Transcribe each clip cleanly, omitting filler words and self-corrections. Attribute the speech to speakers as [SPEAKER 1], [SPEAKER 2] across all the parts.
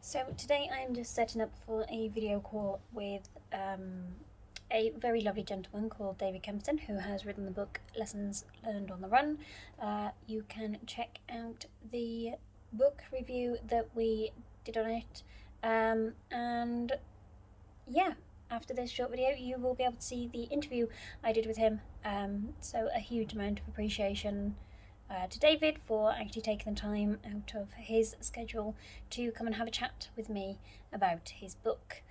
[SPEAKER 1] So today I'm just setting up for a video call with a very lovely gentleman called David Kempston, who has written the book Lessons Learned on the Run. You can check out the book review that we did on it, and yeah, after this short video you will be able to see the interview I did with him. So a huge amount of appreciation to David for actually taking the time out of his schedule to come and have a chat with me about his book.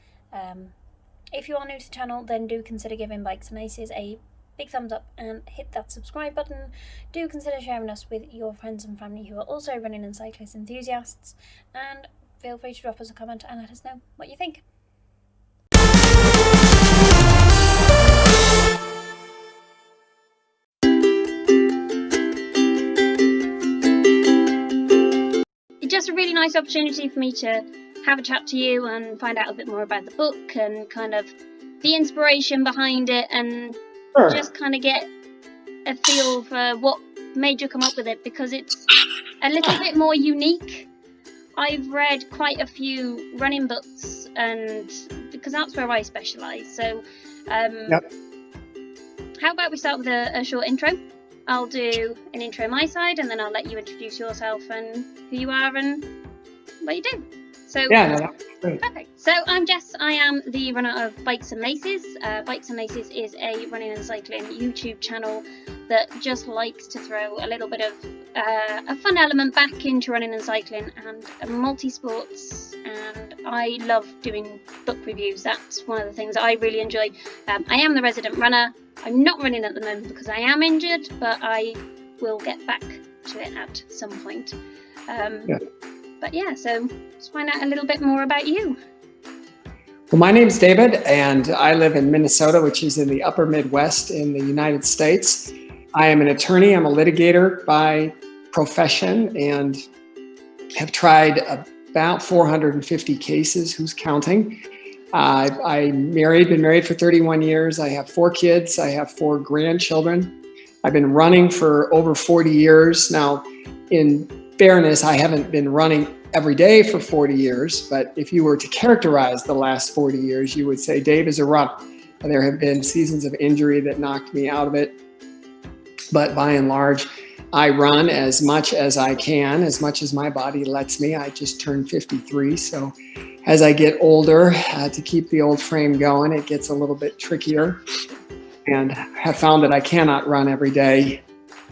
[SPEAKER 1] If you are new to the channel, then do consider giving Bikes and Aces a big thumbs up and hit that subscribe button. Do consider sharing us with your friends and family who are also running and cyclist enthusiasts, and feel free to drop us a comment and let us know what you think. It's just a really nice opportunity for me to have a chat to you and find out a bit more about the book and kind of the inspiration behind it, and just kind of get a feel for what made you come up with it, because it's a little bit more unique. I've read quite a few running books, and because that's where I specialise. So how about we start with a short intro? I'll do an intro my side, and then I'll let you introduce yourself and who you are and what you do. So perfect. So I'm Jess. I am the runner of Bikes and Laces. Bikes and Laces is a running and cycling YouTube channel that just likes to throw a little bit of a fun element back into running and cycling and multi-sports. And I love doing book reviews. That's one of the things that I really enjoy. I am the resident runner. I'm not running at the moment because I am injured, but I will get back to it at some point. But yeah, so let's find out a little bit more about you.
[SPEAKER 2] Well, my name's David, and I live in Minnesota, which is in the upper Midwest in the United States. I am an attorney. I'm a litigator by profession and have tried about 450 cases. Who's counting? I'm been married for 31 years. I have 4 kids. I have 4 grandchildren. I've been running for over 40 years. Now, in fairness, I haven't been running every day for 40 years, but if you were to characterize the last 40 years, you would say Dave is a runner. There have been seasons of injury that knocked me out of it, but by and large, I run as much as I can, as much as my body lets me. I just turned 53, so as I get older, to keep the old frame going, it gets a little bit trickier, and have found that I cannot run every day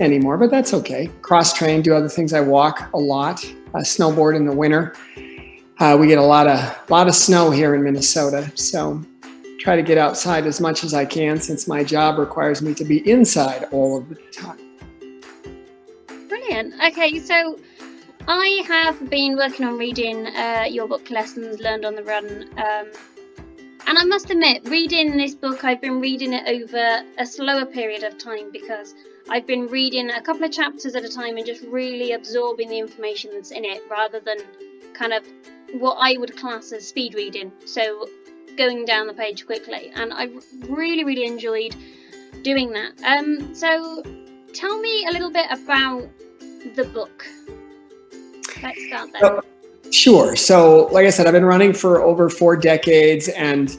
[SPEAKER 2] anymore, but that's okay. Cross-train, do other things. I walk a lot, snowboard in the winter. We get a lot of snow here in Minnesota, so try to get outside as much as I can, since my job requires me to be inside all of the time.
[SPEAKER 1] Brilliant. Okay, so I have been working on reading your book, Lessons Learned on the Run, and I must admit, reading this book, I've been reading it over a slower period of time, because I've been reading a couple of chapters at a time and just really absorbing the information that's in it, rather than kind of what I would class as speed reading, so going down the page quickly. And I really, really enjoyed doing that. So tell me a little bit about the book. Let's start there.
[SPEAKER 2] Sure. So like I said, I've been running for over 4 decades, and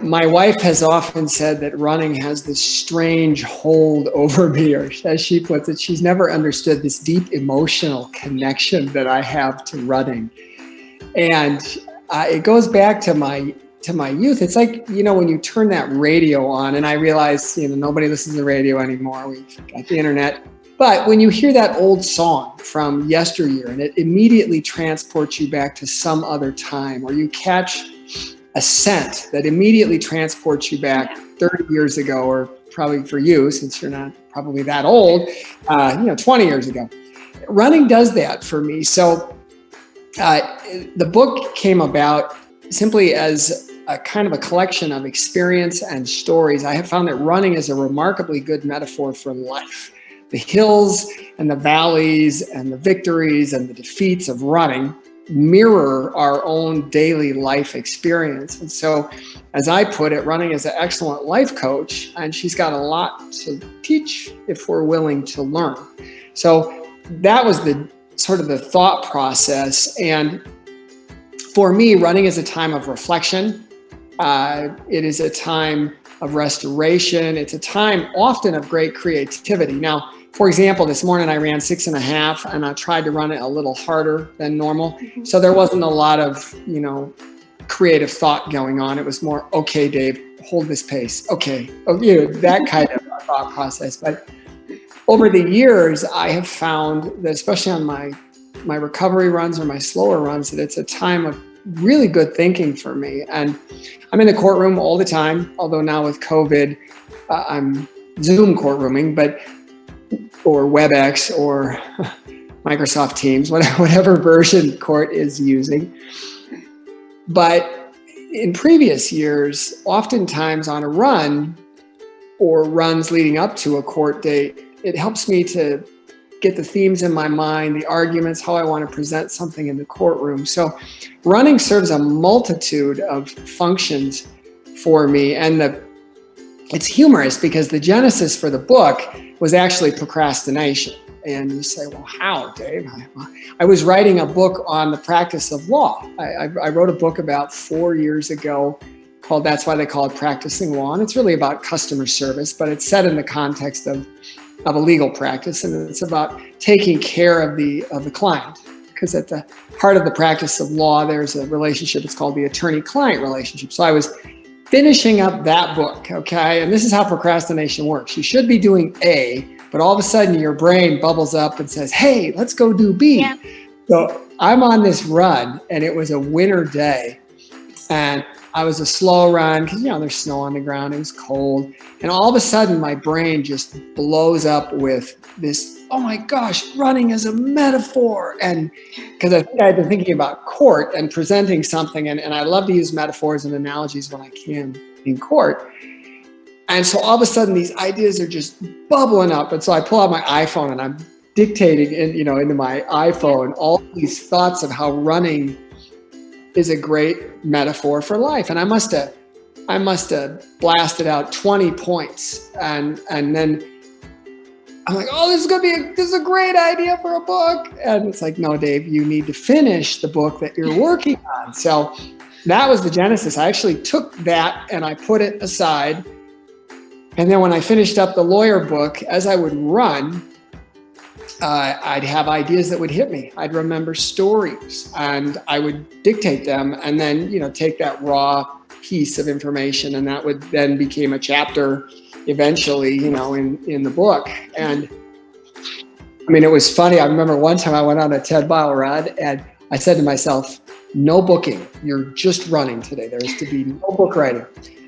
[SPEAKER 2] my wife has often said that running has this strange hold over me, or as she puts it, she's never understood this deep emotional connection that I have to running. And it goes back to my youth. It's like, when you turn that radio on, and I realize, nobody listens to the radio anymore. We've got the internet. But when you hear that old song from yesteryear, and it immediately transports you back to some other time, or you catch a scent that immediately transports you back 30 years ago, or probably for you, since you're not probably that old, 20 years ago. Running does that for me. So the book came about simply as a kind of a collection of experience and stories. I have found that running is a remarkably good metaphor for life. The hills and the valleys and the victories and the defeats of running mirror our own daily life experience. And so, as I put it, running is an excellent life coach, and she's got a lot to teach if we're willing to learn. So that was the sort of the thought process. And for me, running is a time of reflection. It is a time of restoration. It's a time often of great creativity. Now, for example, this morning I ran 6.5 and I tried to run it a little harder than normal. So there wasn't a lot of, creative thought going on. It was more, okay, Dave, hold this pace. Okay. That kind of thought process. But over the years, I have found that, especially on my recovery runs or my slower runs, that it's a time of really good thinking for me. And I'm in the courtroom all the time, although now with COVID, I'm Zoom courtrooming, or WebEx or Microsoft Teams, whatever version court is using. But in previous years, oftentimes on a run or runs leading up to a court date, it helps me to get the themes in my mind, the arguments, how I want to present something in the courtroom. So running serves a multitude of functions for me. And it's humorous because the genesis for the book was actually procrastination. And you say, well, how, Dave? I was writing a book on the practice of law. I wrote a book about 4 years ago called That's Why They Call It Practicing Law. And it's really about customer service, but it's set in the context of a legal practice. And it's about taking care of the client. Because at the heart of the practice of law, there's a relationship. It's called the attorney-client relationship. So I was finishing up that book, okay? And this is how procrastination works. You should be doing A, but all of a sudden your brain bubbles up and says, hey, let's go do B. Yeah. So I'm on this run, and it was a winter day, and I was a slow run because, there's snow on the ground. It was cold. And all of a sudden my brain just blows up with this, oh my gosh, running is a metaphor. And because I think I've been thinking about court and presenting something, and I love to use metaphors and analogies when I can in court. And so all of a sudden these ideas are just bubbling up. And so I pull out my iPhone and I'm dictating into my iPhone all these thoughts of how running is a great metaphor for life. And I must have blasted out 20 points. And then I'm like, oh, this is a great idea for a book. And it's like, no, Dave, you need to finish the book that you're working on. So that was the genesis. I actually took that and I put it aside. And then when I finished up the lawyer book, as I would run, I'd have ideas that would hit me. I'd remember stories and I would dictate them and then, take that raw piece of information, and that would then became a chapter eventually, in the book. And it was funny. I remember one time I went on a 10-mile run and I said to myself, no booking. You're just running today. There is to be no book writing.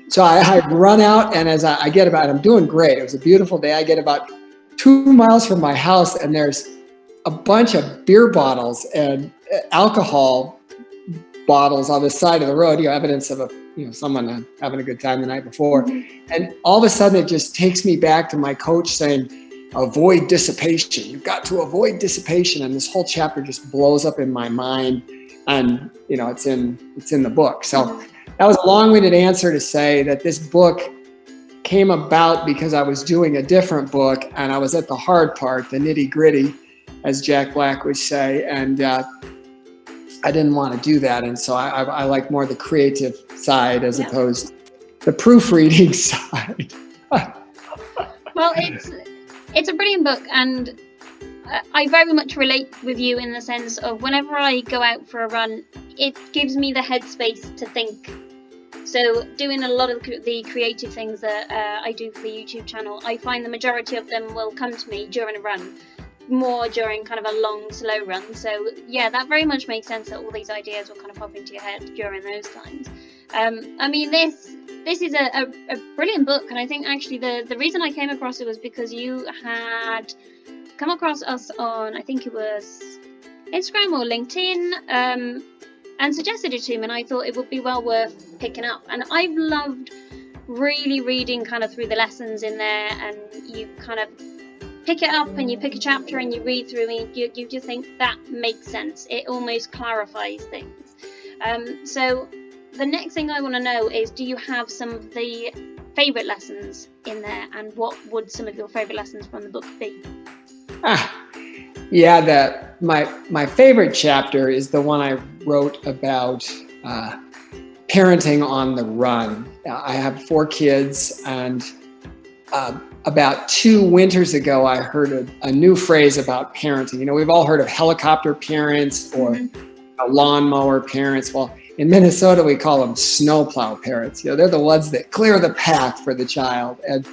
[SPEAKER 2] So I run out, and as I get about, I'm doing great. It was a beautiful day. I get about 2 miles from my house, and there's a bunch of beer bottles and alcohol bottles on the side of the road, evidence of someone having a good time the night before. Mm-hmm. And all of a sudden it just takes me back to my coach saying, avoid dissipation. You've got to avoid dissipation. And this whole chapter just blows up in my mind, and it's in the book. So that was a long-winded answer to say that this book came about because I was doing a different book and I was at the hard part, the nitty-gritty, as Jack Black would say, and I didn't want to do that. And so I like more the creative side as opposed to the proofreading side.
[SPEAKER 1] Well, it's a brilliant book, and I very much relate with you in the sense of whenever I go out for a run, it gives me the headspace to think. So doing a lot of the creative things that I do for the YouTube channel, I find the majority of them will come to me during a run, more during kind of a long, slow run. So yeah, that very much makes sense that all these ideas will kind of pop into your head during those times. This is a brilliant book, and I think actually the reason I came across it was because you had come across us on, I think it was Instagram or LinkedIn, and suggested it to me, and I thought it would be well worth picking up. And I've loved really reading kind of through the lessons in there, and you kind of pick it up and you pick a chapter and you read through and you just think that makes sense. It almost clarifies things. So the next thing I want to know is, do you have some of the favourite lessons in there, and what would some of your favourite lessons from the book be?
[SPEAKER 2] Yeah, my favorite chapter is the one I wrote about parenting on the run. I have 4 kids, and about 2 winters ago, I heard a new phrase about parenting. You know, we've all heard of helicopter parents or lawnmower parents. Well, in Minnesota, we call them snowplow parents. You know, they're the ones that clear the path for the child. And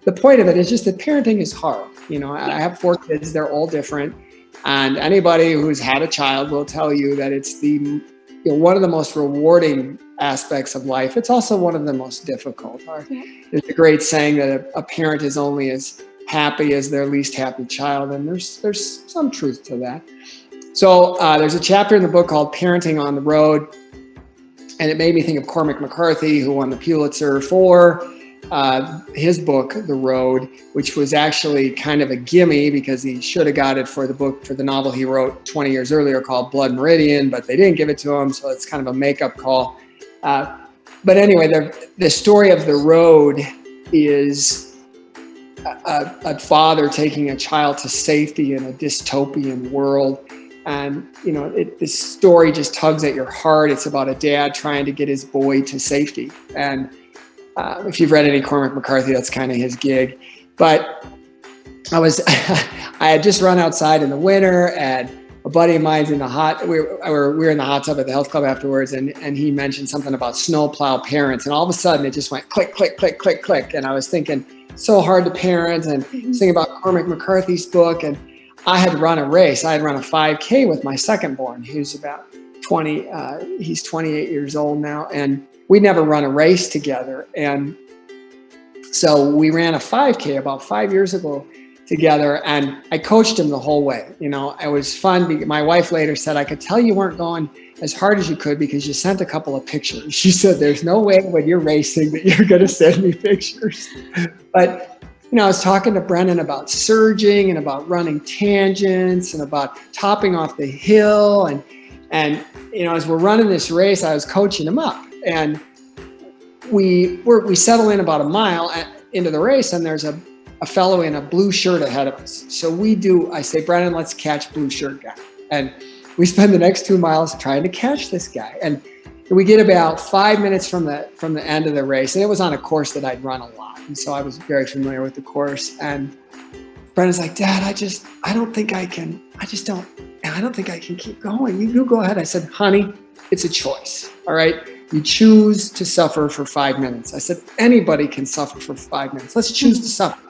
[SPEAKER 2] the point of it is just that parenting is hard. You know, I have 4 kids, they're all different. And anybody who's had a child will tell you that it's one of the most rewarding aspects of life. It's also one of the most difficult. There's a great saying that a parent is only as happy as their least happy child. And there's some truth to that. So there's a chapter in the book called Parenting on the Road. And it made me think of Cormac McCarthy, who won the Pulitzer for his book, The Road, which was actually kind of a gimme because he should have got it for the novel he wrote 20 years earlier called Blood Meridian, but they didn't give it to him. So it's kind of a makeup call. But anyway, the story of The Road is a father taking a child to safety in a dystopian world. And, you know, this story just tugs at your heart. It's about a dad trying to get his boy to safety. And if you've read any Cormac McCarthy, that's kind of his gig. But I had just run outside in the winter, and a buddy of mine's in the we were in the hot tub at the health club afterwards, and he mentioned something about snowplow parents. And all of a sudden it just went click, click, click, click, click. And I was thinking, so hard to parent, and thinking about Cormac McCarthy's book. And I had run a race. I had run a 5K with my second born, who's about 20. He's 28 years old now. And we'd never run a race together. And so we ran a 5K about 5 years ago together, and I coached him the whole way. You know, it was fun. My wife later said, I could tell you weren't going as hard as you could because you sent a couple of pictures. She said, there's no way when you're racing that you're going to send me pictures. But, you know, I was talking to Brennan about surging and about running tangents and about topping off the hill. And you know, as we're running this race, I was coaching him up. And we settle in about a mile into the race, and there's a fellow in a blue shirt ahead of us. So I say, Brennan, let's catch blue shirt guy. And we spend the next 2 miles trying to catch this guy. And we get about 5 minutes from the end of the race. And it was on a course that I'd run a lot. And so I was very familiar with the course. And Brennan's like, Dad, I don't think I can keep going. You go ahead. I said, honey, it's a choice. All right. You choose to suffer for 5 minutes. I said, anybody can suffer for 5 minutes. Let's choose to suffer.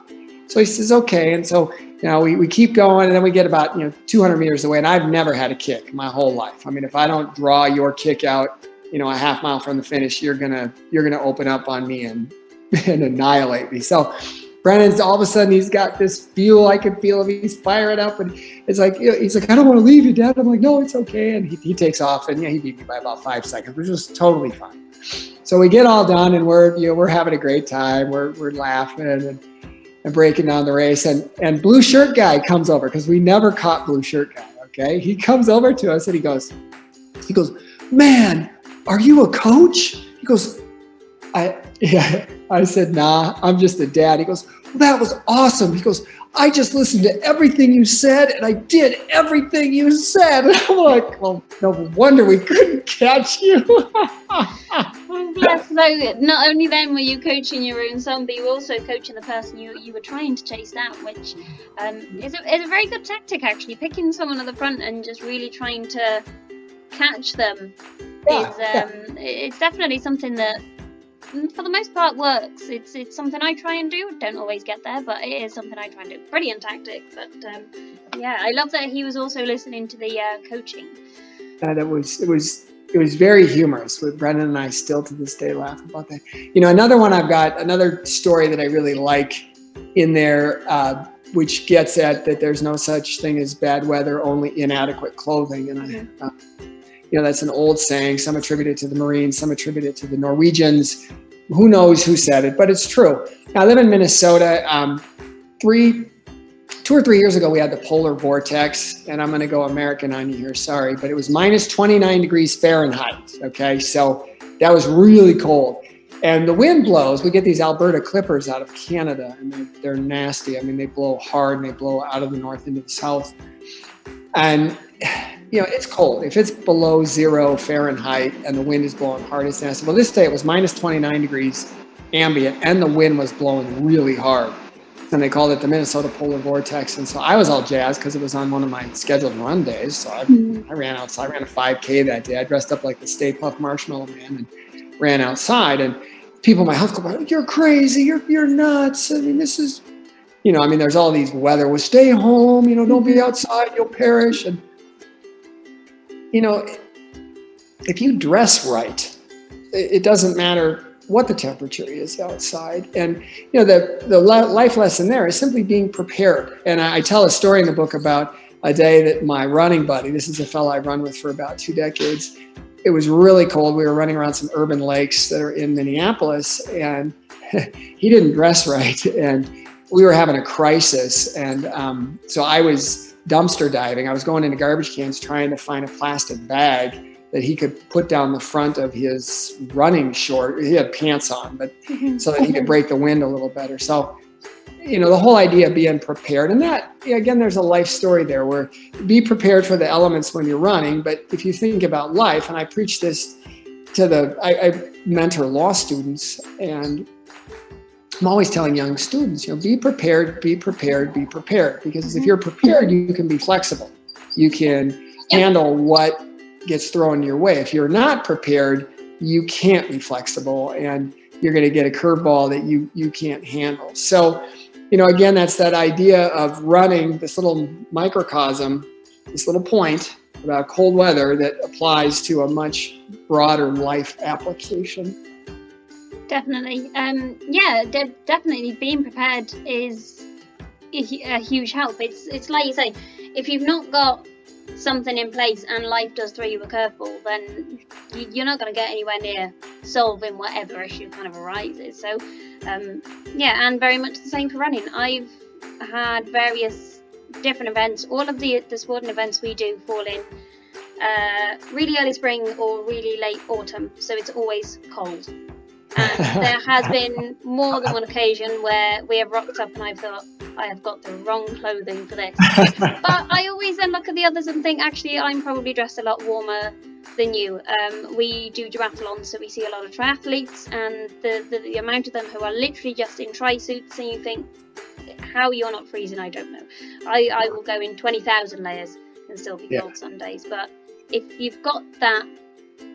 [SPEAKER 2] So he says, okay. And so, you know, we keep going, and then we get about, 200 meters away, and I've never had a kick my whole life. I mean, if I don't draw your kick out, a half mile from the finish, you're going to open up on me and annihilate me. So Brennan's all of a sudden, he's got this fuel. I can feel him. He's firing up, and it's like, he's like, I don't want to leave you, Dad. I'm like, no, it's okay. And he takes off, and he beat me by about 5 seconds, which was totally fine. So we get all done, and we're having a great time. We're laughing and breaking down the race. And blue shirt guy comes over, because we never caught blue shirt guy. Okay. He comes over to us and he goes, man, are you a coach? He goes, I said, nah, I'm just a dad. He goes, well, that was awesome. He goes, I just listened to everything you said, and I did everything you said. And I'm like, well, no wonder we couldn't catch you.
[SPEAKER 1] Yes, so not only then were you coaching your own son, but you were also coaching the person you were trying to chase down, which is a very good tactic, actually. Picking someone at the front and just really trying to catch them it's definitely something that, for the most part, works. It's something I try and do. Don't always get there, but it is something I try and do. Brilliant tactic. But I love that he was also listening to the coaching. It was very humorous. With Brendan and I still to this day laugh about that. Another one I've got, another story that I really like in there, which gets at that there's no such thing as bad weather, only inadequate clothing. And that's an old saying. Some attribute it to the Marines, some attribute it to the Norwegians. Who knows who said it, but it's true. Now, I live in Minnesota. 2 or 3 years ago, we had the polar vortex, and I'm going to go American on you here, sorry, but it was minus 29 degrees Fahrenheit. Okay, so that was really cold. And the wind blows. We get these Alberta clippers out of Canada, and they're nasty. I mean, they blow hard, and they blow out of the north into the south. And
[SPEAKER 2] it's cold. If it's below 0 Fahrenheit and the wind is blowing hard, it's nasty. Well, this day it was minus 29 degrees ambient and the wind was blowing really hard. And they called it the Minnesota Polar Vortex. And so I was all jazzed because it was on one of my scheduled run days. So I ran outside. I ran a 5K that day. I dressed up like the Stay Puft Marshmallow Man and ran outside. And people in my house go, "You're crazy. You're nuts. I mean, this is, there's all these weather. Well, stay home. Don't be outside. You'll perish." And, if you dress right, it doesn't matter what the temperature is outside. And, the life lesson there is simply being prepared. And I tell a story in the book about a day that my running buddy, this is a fellow I've run with for about 2 decades. It was really cold. We were running around some urban lakes that are in Minneapolis, and he didn't dress right. And we were having a crisis. And so I was dumpster diving. I was going into garbage cans trying to find a plastic bag that he could put down the front of his running short. He had pants on, but so that he could break the wind a little better. So, the whole idea of being prepared, and that, again, there's a life story there where be prepared for the elements when you're running. But if you think about life, and I preach this to I mentor law students, and I'm always telling young students, be prepared, be prepared, be prepared. Because if you're prepared, you can be flexible. You can handle what gets thrown your way. If you're not prepared, you can't be flexible, and you're going to get a curveball that you can't handle. So, again, that's that idea of running, this little microcosm, this little point about cold weather that applies to a much broader life application.
[SPEAKER 1] Definitely. Definitely being prepared is a huge help. It's like you say, if you've not got something in place and life does throw you a curveball, then you're not going to get anywhere near solving whatever issue kind of arises. So, and very much the same for running. I've had various different events. All of the sporting events we do fall in really early spring or really late autumn, so it's always cold. And there has been more than one occasion where we have rocked up and I thought, I have got the wrong clothing for this. But I always then look at the others and think, actually, I'm probably dressed a lot warmer than you. We do duathlon, so we see a lot of triathletes, and the amount of them who are literally just in tri-suits, and you think, how you're not freezing, I don't know. I will go in 20,000 layers and still be cold some days. But if you've got that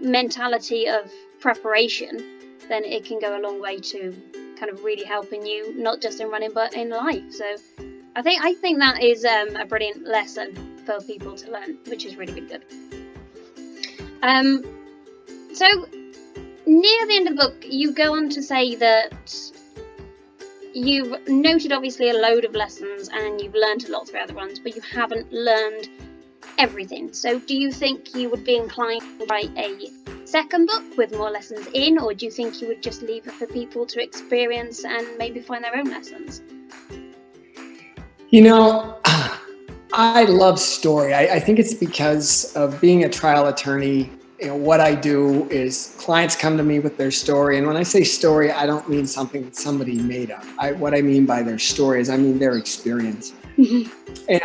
[SPEAKER 1] mentality of preparation, then it can go a long way to kind of really helping you, not just in running, but in life. So I think that is a brilliant lesson for people to learn, which is really, really good. So near the end of the book, you go on to say that you've noted obviously a load of lessons and you've learned a lot throughout the runs, but you haven't learned everything. So do you think you would be inclined to write a second book with more lessons in, or do you think you would just leave it for people to experience and maybe find their own lessons?
[SPEAKER 2] I love story. I think it's because of being a trial attorney. What I do is clients come to me with their story, and when I say story, I don't mean something that somebody made up. What I mean by their story is I mean their experience. And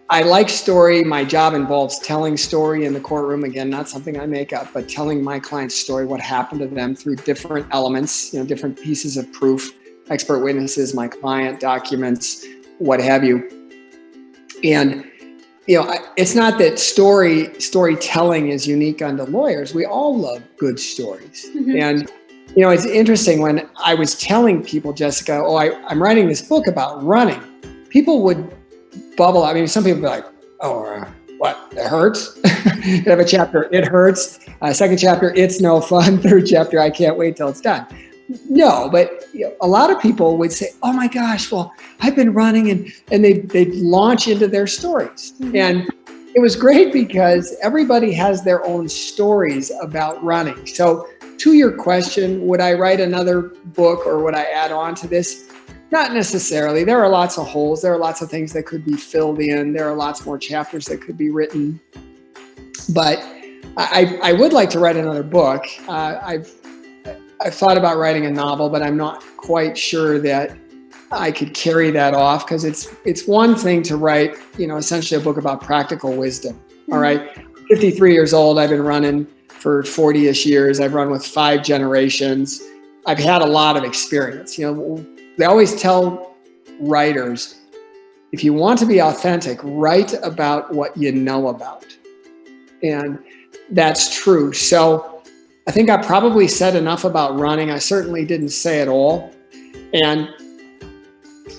[SPEAKER 2] I like story. My job involves telling story in the courtroom. Again, not something I make up, but telling my client's story, what happened to them through different elements, different pieces of proof, expert witnesses, my client, documents, what have you. And, it's not that storytelling is unique unto lawyers. We all love good stories. And, it's interesting when I was telling people, Jessica, I'm writing this book about running. People would bubble. I mean, some people be like, what? It hurts? You have a chapter, it hurts. Second chapter, it's no fun. Third chapter, I can't wait till it's done. No, but a lot of people would say, oh my gosh, well, I've been running, and they'd launch into their stories. And it was great because everybody has their own stories about running. So to your question, would I write another book or would I add on to this? Not necessarily. There are lots of holes. There are lots of things that could be filled in. There are lots more chapters that could be written. But I would like to write another book. I've thought about writing a novel, but I'm not quite sure that I could carry that off, because it's one thing to write, essentially a book about practical wisdom. All right. 53 years old. I've been running for 40-ish years. I've run with 5 generations. I've had a lot of experience. They always tell writers, if you want to be authentic, write about what you know about. And that's true. So I think I probably said enough about running. I certainly didn't say it all. And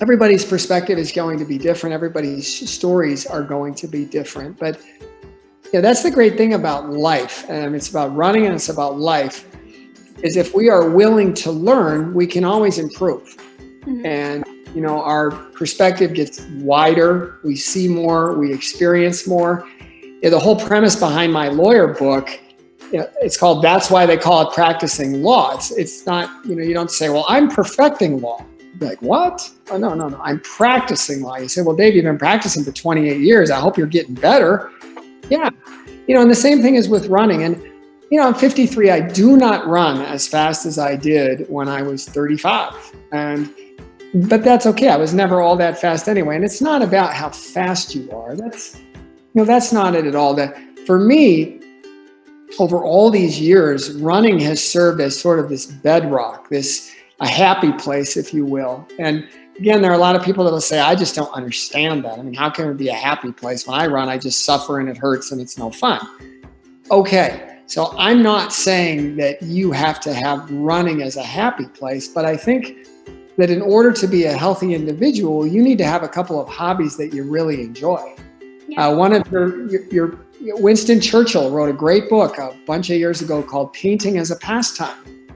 [SPEAKER 2] everybody's perspective is going to be different. Everybody's stories are going to be different. But that's the great thing about life. It's about running and it's about life, is if we are willing to learn, we can always improve. And, our perspective gets wider. We see more, we experience more. The whole premise behind my lawyer book, it's called, that's why they call it practicing law. It's not, you don't say, well, I'm perfecting law. You're like, what? Oh, no. I'm practicing law. You say, well, Dave, you've been practicing for 28 years. I hope you're getting better. Yeah. And the same thing is with running. And, I'm 53. I do not run as fast as I did when I was 35. But that's okay. I was never all that fast anyway. And it's not about how fast you are. That's not it at all. That for me, over all these years, running has served as sort of this bedrock, a happy place, if you will. And again, there are a lot of people that will say, I just don't understand that. How can it be a happy place? When I run, I just suffer and it hurts and it's no fun. Okay, so I'm not saying that you have to have running as a happy place, but I think that in order to be a healthy individual, you need to have a couple of hobbies that you really enjoy. Yeah. One of your Winston Churchill wrote a great book a bunch of years ago called Painting as a Pastime.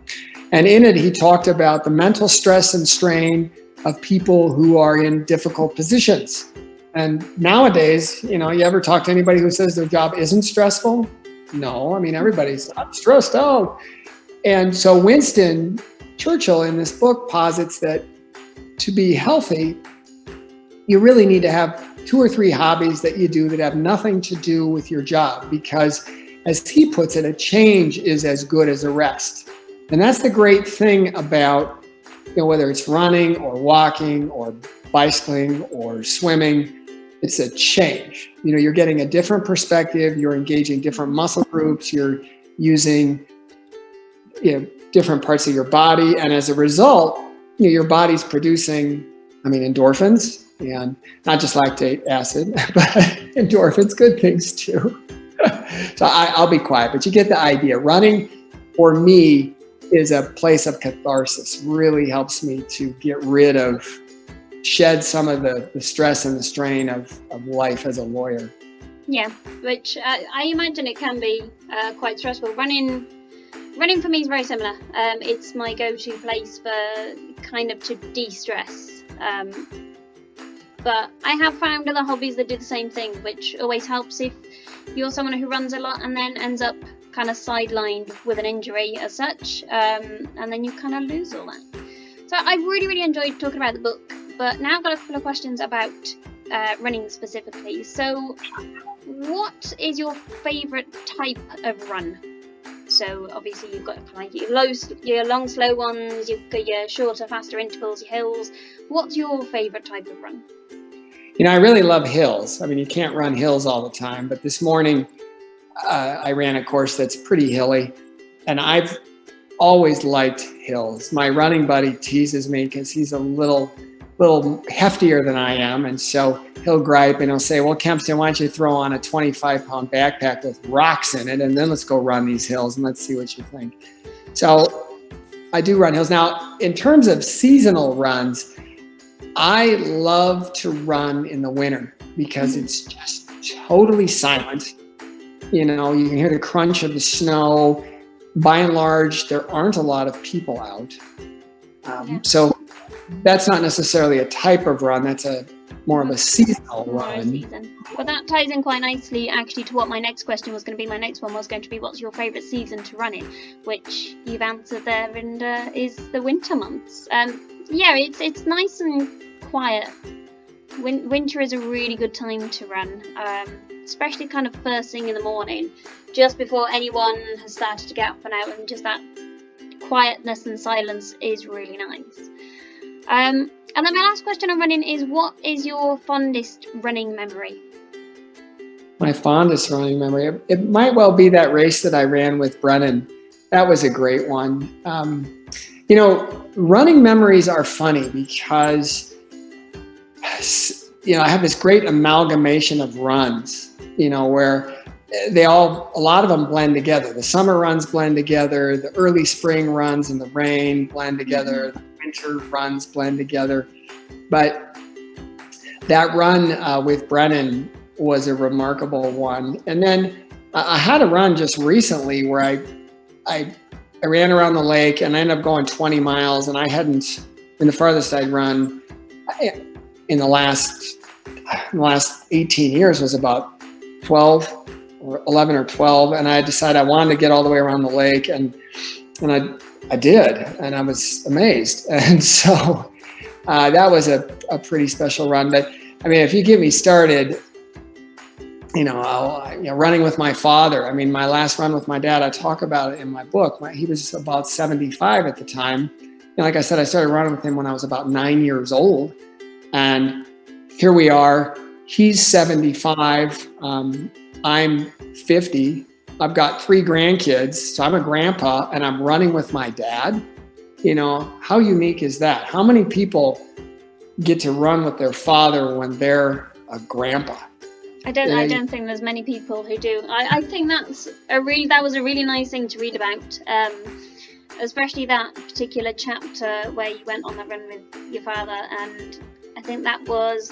[SPEAKER 2] And in it, he talked about the mental stress and strain of people who are in difficult positions. And nowadays, you ever talk to anybody who says their job isn't stressful? No, everybody's stressed out. And so Winston Churchill in this book posits that to be healthy, you really need to have 2 or 3 hobbies that you do that have nothing to do with your job, because as he puts it, a change is as good as a rest. And that's the great thing about, whether it's running or walking or bicycling or swimming, it's a change. You're getting a different perspective, you're engaging different muscle groups, you're using different parts of your body. And as a result, your body's producing, endorphins, and not just lactate acid, but endorphins, good things too. So I'll be quiet, but you get the idea. Running for me is a place of catharsis, really helps me to shed some of the stress and the strain of life as a lawyer.
[SPEAKER 1] Yeah, which I imagine it can be quite stressful. Running for me is very similar. It's my go-to place for kind of to de-stress. But I have found other hobbies that do the same thing, which always helps if you're someone who runs a lot and then ends up kind of sidelined with an injury as such, and then you kind of lose all that. So I really, really enjoyed talking about the book, but now I've got a couple of questions about running specifically. So what is your favourite type of run? So obviously you've got like your long, slow ones, you've got your shorter, faster intervals, your hills. What's your favourite type of run?
[SPEAKER 2] I really love hills. You can't run hills all the time, but this morning I ran a course that's pretty hilly, and I've always liked hills. My running buddy teases me because he's a little heftier than I am, and so he'll gripe and he'll say, well, Kempston, why don't you throw on a 25-pound backpack with rocks in it, and then let's go run these hills and let's see what you think. So I do run hills. Now, in terms of seasonal runs, I love to run in the winter because it's just totally silent. You can hear the crunch of the snow. By and large, there aren't a lot of people out. So that's not necessarily a type of run. That's more of a seasonal run.
[SPEAKER 1] But that ties in quite nicely actually to what my next question was going to be. My next one was going to be, what's your favourite season to run in? Which you've answered there, and is the winter months. It's nice and quiet. Winter is a really good time to run, especially kind of first thing in the morning, just before anyone has started to get up and out, and just that quietness and silence is really nice. And then my last question on running is, what is your fondest running memory?
[SPEAKER 2] My fondest running memory, it might well be that race that I ran with Brennan. That was a great one. Running memories are funny because, I have this great amalgamation of runs, where a lot of them blend together. The summer runs blend together, the early spring runs in the rain blend together, the winter runs blend together. But that run with Brennan was a remarkable one. And then I had a run just recently where I ran around the lake and I ended up going 20 miles, and I hadn't, in the farthest I'd run in the last 18 years was about 12 or 11 or 12. And I decided I wanted to get all the way around the lake, and I did, and I was amazed. And so that was a pretty special run. But I mean, if you get me started, running with my father. I mean, my last run with my dad, I talk about it in my book. He was about 75 at the time. Like I said, I started running with him when I was about 9 years old. And here we are. He's 75. I'm 50. I've got 3 grandkids. So I'm a grandpa, and I'm running with my dad. How unique is that? How many people get to run with their father when they're a grandpa?
[SPEAKER 1] I don't think there's many people who do. I think that was a really nice thing to read about, especially that particular chapter where you went on the run with your father. And I think that was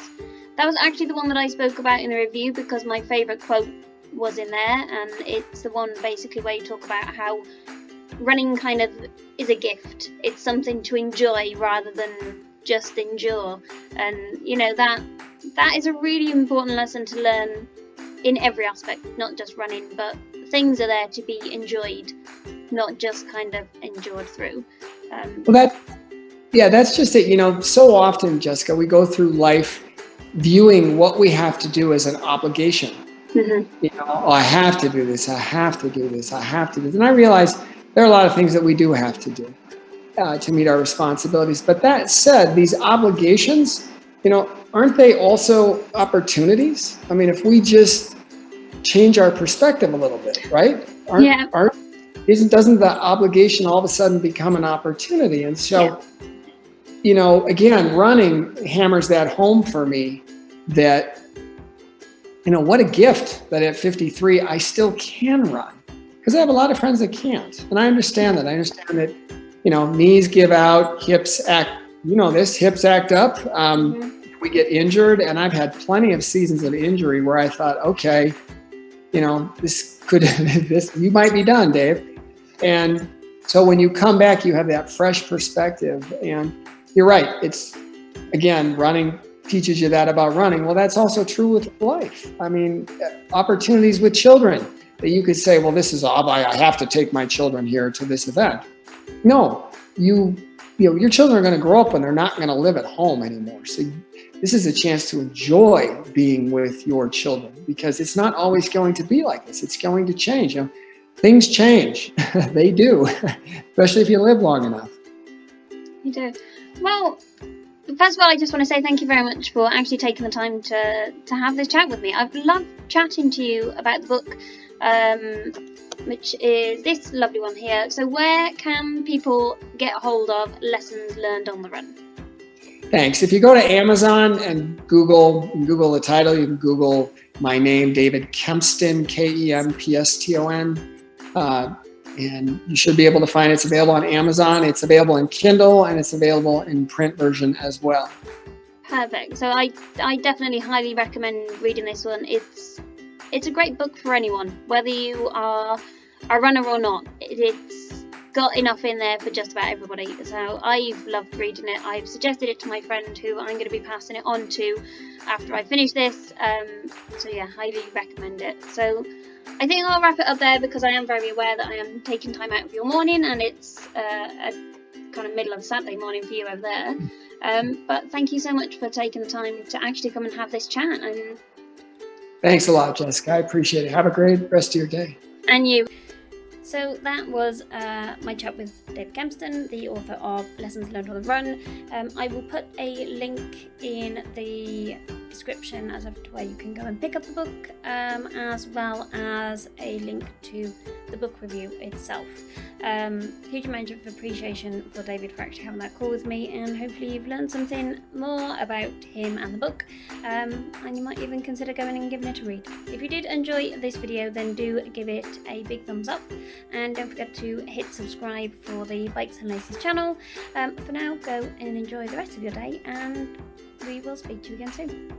[SPEAKER 1] actually the one that I spoke about in the review, because my favourite quote was in there, and it's the one basically where you talk about how running kind of is a gift. It's something to enjoy rather than just endure. And that is a really important lesson to learn in every aspect, not just running, but things are there to be enjoyed, not just kind of endured through.
[SPEAKER 2] That's just it. So often, Jessica, we go through life viewing what we have to do as an obligation. Mm-hmm. I have to do this, I have to do this, I have to do this. And I realize there are a lot of things that we do have to do to meet our responsibilities. But that said, these obligations, aren't they also opportunities? I mean, if we just change our perspective a little bit, right? Doesn't the obligation all of a sudden become an opportunity? And so, again, running hammers that home for me that, what a gift that at 53, I still can run, because I have a lot of friends that can't. And I understand that. I understand that, knees give out, hips act, hips act up. We get injured, and I've had plenty of seasons of injury where I thought, okay, you might be done, Dave. And so when you come back, you have that fresh perspective. And you're right. It's, again, running teaches you that about running. Well, that's also true with life. I mean, opportunities with children that you could say, well, this is, I have to take my children here to this event. No, your children are going to grow up and they're not going to live at home anymore. So this is a chance to enjoy being with your children, because it's not always going to be like this. It's going to change. Things change. They do, especially if you live long enough.
[SPEAKER 1] You do. Well, first of all, I just want to say thank you very much for actually taking the time to have this chat with me. I've loved chatting to you about the book, which is this lovely one here. So where can people get hold of Lessons Learned on the Run?
[SPEAKER 2] Thanks. If you go to Amazon and Google the title, you can Google my name, David Kempston, Kempston. And you should be able to find it. It's available on Amazon. It's available in Kindle, and it's available in print version as well.
[SPEAKER 1] Perfect. So I definitely highly recommend reading this one. It's a great book for anyone, whether you are a runner or not. It's got enough in there for just about everybody. So I've loved reading it. I've suggested it to my friend, who I'm going to be passing it on to after I finish this. So yeah, highly recommend it. So I think I'll wrap it up there, because I am very aware that I am taking time out of your morning, and it's a kind of middle of Saturday morning for you over there. But thank you so much for taking the time to actually come and have this chat. And
[SPEAKER 2] thanks a lot, Jessica. I appreciate it. Have a great rest of your day.
[SPEAKER 1] And you. So that was my chat with David Kempston, the author of Lessons Learned on the Run. I will put a link in the description as to where you can go and pick up the book, as well as a link to the book review itself. Huge amount of appreciation for David for actually having that call with me, and hopefully you've learned something more about him and the book, and you might even consider going and giving it a read. If you did enjoy this video, then do give it a big thumbs up, and don't forget to hit subscribe for the Bikes and Laces channel. For now, go and enjoy the rest of your day, and we will speak to you again soon.